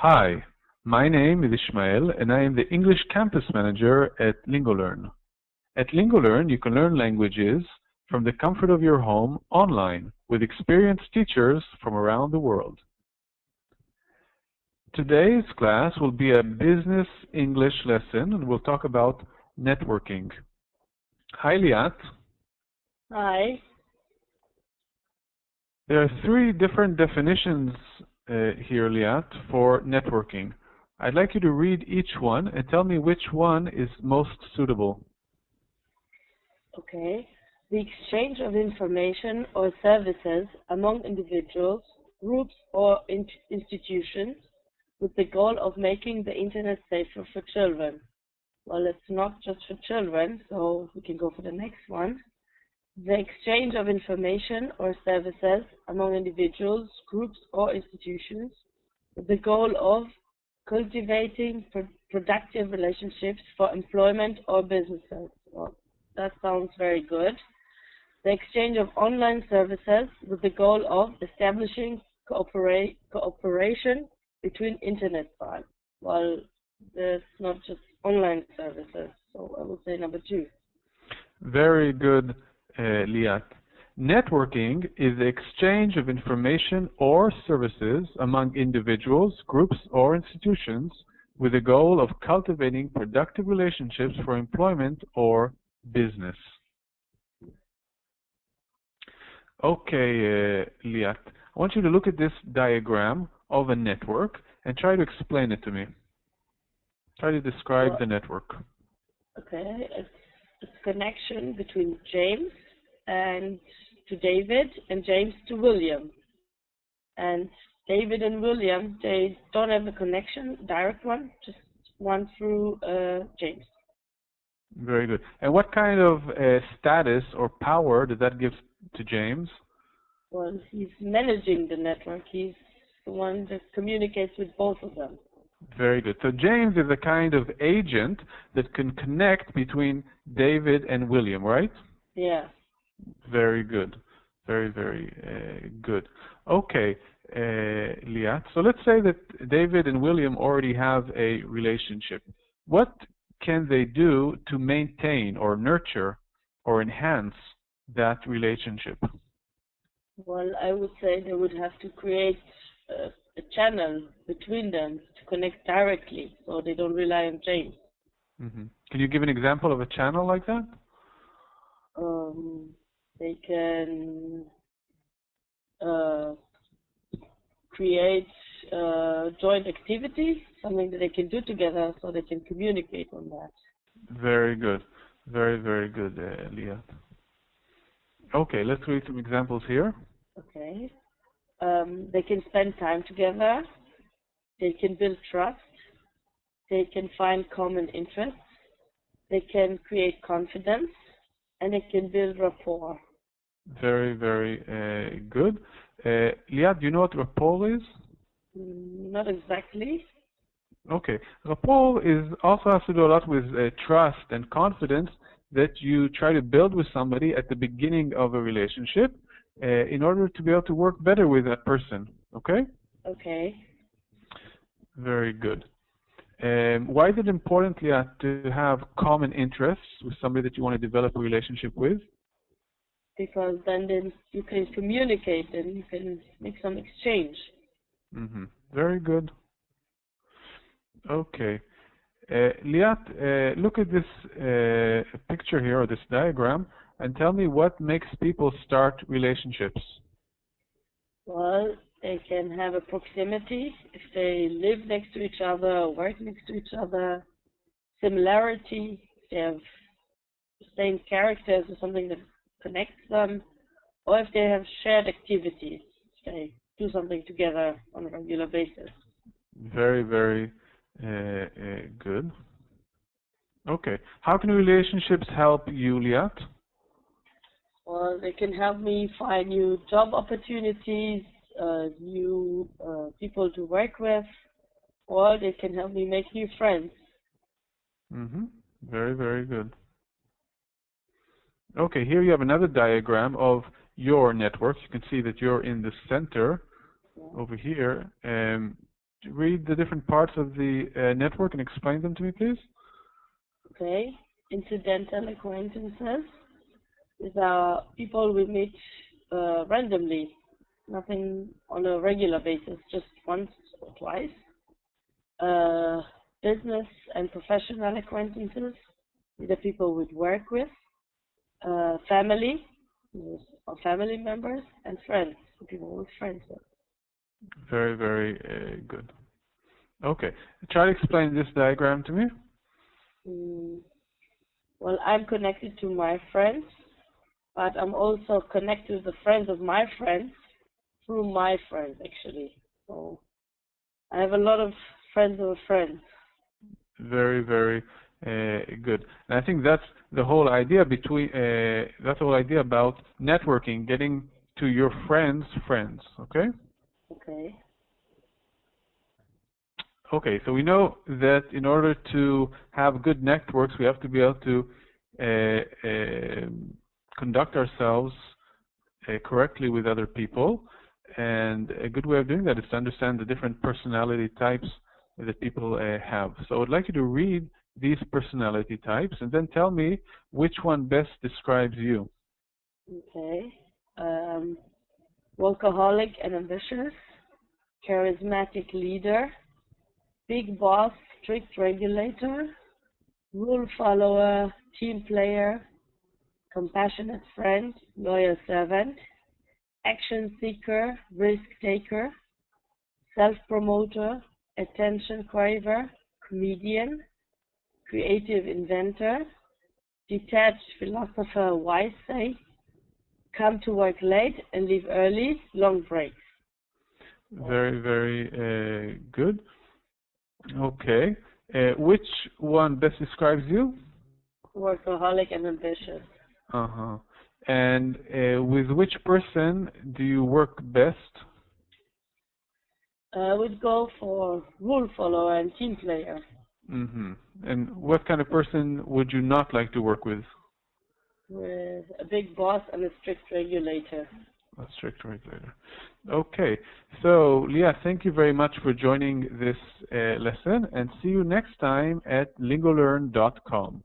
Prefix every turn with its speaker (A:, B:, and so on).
A: Hi, my name is Ishmael and I am the English Campus Manager at LingoLearn. At LingoLearn, you can learn languages from the comfort of your home online with experienced teachers from around the world. Today's class will be a business English lesson and we'll talk about networking. Hi, Liat.
B: Hi.
A: There are three different definitions here, Liat, for networking. I'd like you to read each one and tell me which one is most suitable.
B: Okay. The exchange of information or services among individuals, groups, or institutions with the goal of making the internet safer for children. Well, it's not just for children, so we can go for the next one. The exchange of information or services among individuals, groups, or institutions with the goal of cultivating productive relationships for employment or businesses. Well, that sounds very good. The exchange of online services with the goal of establishing cooperation between internet sites. Well, there's not just online services, so I would say number 2.
A: Very good, Liat. Networking is the exchange of information or services among individuals, groups, or institutions with the goal of cultivating productive relationships for employment or business. Okay, Liat, I want you to look at this diagram of a network and try to explain it to me. Try to describe the network.
B: Okay, it's a connection between James to David and James to William. And David and William, they don't have a connection, direct one, just one through James.
A: Very good. And what kind of status or power does that give to James?
B: Well, he's managing the network. He's the one that communicates with both of them.
A: Very good. So James is a kind of agent that can connect between David and William, right?
B: Yeah.
A: Very good. Very, very good. Okay, Liat. So let's say that David and William already have a relationship. What can they do to maintain or nurture or enhance that relationship?
B: Well, I would say they would have to create a channel between them to connect directly, so they don't rely on James.
A: Mm-hmm. Can you give an example of a channel like that?
B: They can create joint activities, something that they can do together, so they can communicate on that.
A: Very good. Very, very good, Liat. Okay, let's read some examples here.
B: Okay. They can spend time together. They can build trust. They can find common interests. They can create confidence. And they can build rapport.
A: Very, very good. Liat, do you know what rapport is?
B: Not exactly.
A: Okay. Rapport also has to do a lot with trust and confidence that you try to build with somebody at the beginning of a relationship in order to be able to work better with that person. Okay?
B: Okay.
A: Very good. Why is it important, Liat, to have common interests with somebody that you want to develop a relationship with?
B: Because then you can communicate and you can make some exchange.
A: Mm-hmm. Very good. Okay. Liat, look at this picture here, or this diagram, and tell me what makes people start relationships.
B: Well, they can have a proximity if they live next to each other or work next to each other. Similarity, if they have the same characters or something that connects them, or if they have shared activities, if they do something together on a regular basis.
A: Very, very good. Okay. How can relationships help you, Liat?
B: Well, they can help me find new job opportunities, new people to work with, or they can help me make new friends.
A: Mm-hmm. Very, very good. Okay, here you have another diagram of your network. You can see that you're in the center over here. read the different parts of the network and explain them to me, please?
B: Okay. Incidental acquaintances. These are people we meet randomly, nothing on a regular basis, just once or twice. Business and professional acquaintances. These are people we work with. Family, or family members, and friends, people with friends with.
A: Very, very good. Okay, try to explain this diagram to me.
B: Well, I'm connected to my friends, but I'm also connected to the friends of my friends through my friends, actually. So I have a lot of friends of friends.
A: Very, very good. And I think that's the whole idea about networking, getting to your friends' friends. Okay.
B: Okay.
A: Okay. So we know that in order to have good networks, we have to be able to conduct ourselves correctly with other people. And a good way of doing that is to understand the different personality types that people have. So I would like you to read these personality types and then tell me which one best describes you.
B: Okay. Workaholic and ambitious, charismatic leader, big boss, strict regulator, rule follower, team player, compassionate friend, loyal servant, action seeker, risk taker, self-promoter, attention craver, comedian, creative inventor, detached philosopher, wise say, come to work late and leave early, long breaks.
A: Very, very good. Okay. Which one best describes you?
B: Workaholic and ambitious.
A: Uh-huh. And with which person do you work best?
B: I would go for rule follower and team player.
A: Mm-hmm. And what kind of person would you not like to work with?
B: With a big boss and a strict regulator.
A: A strict regulator. Okay. So, Leah, thank you very much for joining this lesson, and see you next time at LingoLearn.com.